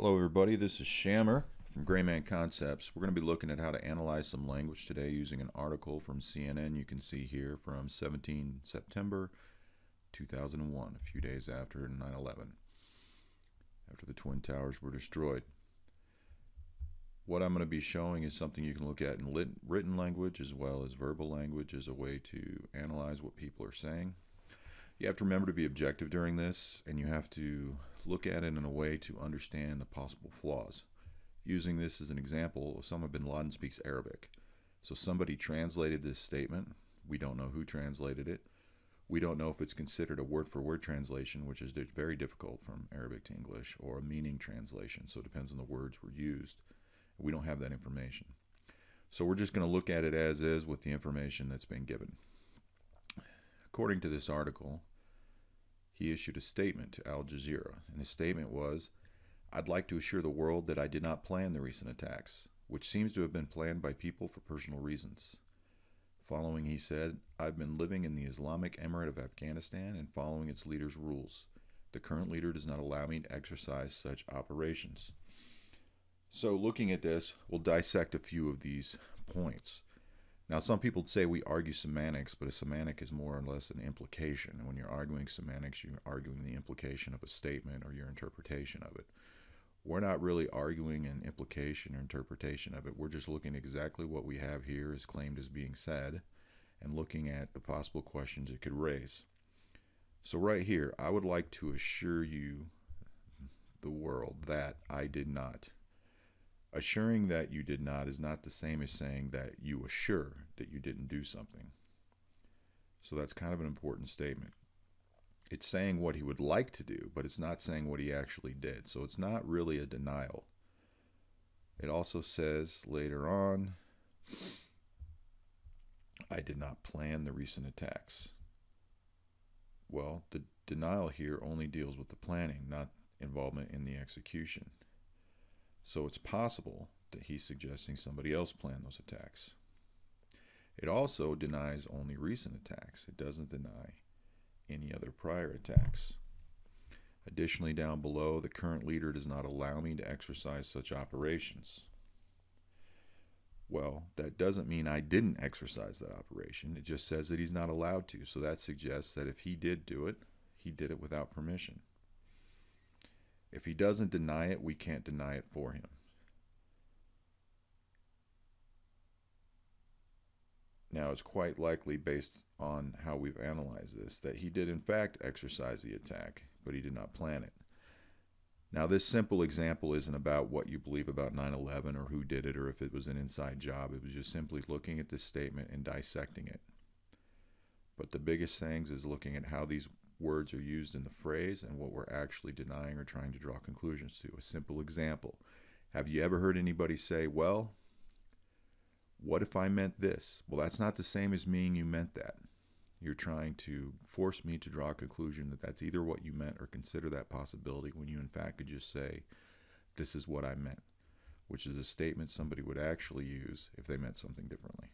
Hello everybody, this is Shammer from Grayman Concepts. We're going to be looking at how to analyze some language today using an article from CNN you can see here from 17 September 2001, a few days after 9/11, after the Twin Towers were destroyed. What I'm going to be showing is something you can look at in written language as well as verbal language as a way to analyze what people are saying. You have to remember to be objective during this, and you have to look at it in a way to understand the possible flaws. Using this as an example, Osama bin Laden speaks Arabic. So somebody translated this statement. We don't know who translated it. We don't know if it's considered a word-for-word translation, which is very difficult from Arabic to English, or a meaning translation. So it depends on the words were used. We don't have that information. So we're just going to look at it as is with the information that's been given. According to this article, he issued a statement to Al Jazeera, and his statement was, "I'd like to assure the world that I did not plan the recent attacks, which seems to have been planned by people for personal reasons." Following, he said, "I've been living in the Islamic Emirate of Afghanistan and following its leader's rules. The current leader does not allow me to exercise such operations." So looking at this, we'll dissect a few of these points. Now, some people say we argue semantics, but a semantic is more or less an implication. And when you're arguing semantics, you're arguing the implication of a statement or your interpretation of it. We're not really arguing an implication or interpretation of it. We're just looking at exactly what we have here is claimed as being said and looking at the possible questions it could raise. So right here, I would like to assure you, the world, that I did not. Assuring that you did not is not the same as saying that you assure that you didn't do something. So that's kind of an important statement. It's saying what he would like to do, but it's not saying what he actually did. So it's not really a denial. It also says later on, "I did not plan the recent attacks." Well, the denial here only deals with the planning, not involvement in the execution. So it's possible that he's suggesting somebody else planned those attacks. It also denies only recent attacks. It doesn't deny any other prior attacks. Additionally, down below, the current leader does not allow me to exercise such operations. Well, that doesn't mean I didn't exercise that operation. It just says that he's not allowed to. So that suggests that if he did do it, he did it without permission. If he doesn't deny it, we can't deny it for him. Now, it's quite likely, based on how we've analyzed this, that he did in fact exercise the attack, but he did not plan it. Now, this simple example isn't about what you believe about 9/11 or who did it or if it was an inside job. It was just simply looking at this statement and dissecting it. But the biggest things is looking at how these words are used in the phrase and what we're actually denying or trying to draw conclusions to. A simple example. Have you ever heard anybody say, "Well, what if I meant this?" Well, that's not the same as meaning you meant that. You're trying to force me to draw a conclusion that that's either what you meant or consider that possibility when you in fact could just say, "This is what I meant," which is a statement somebody would actually use if they meant something differently.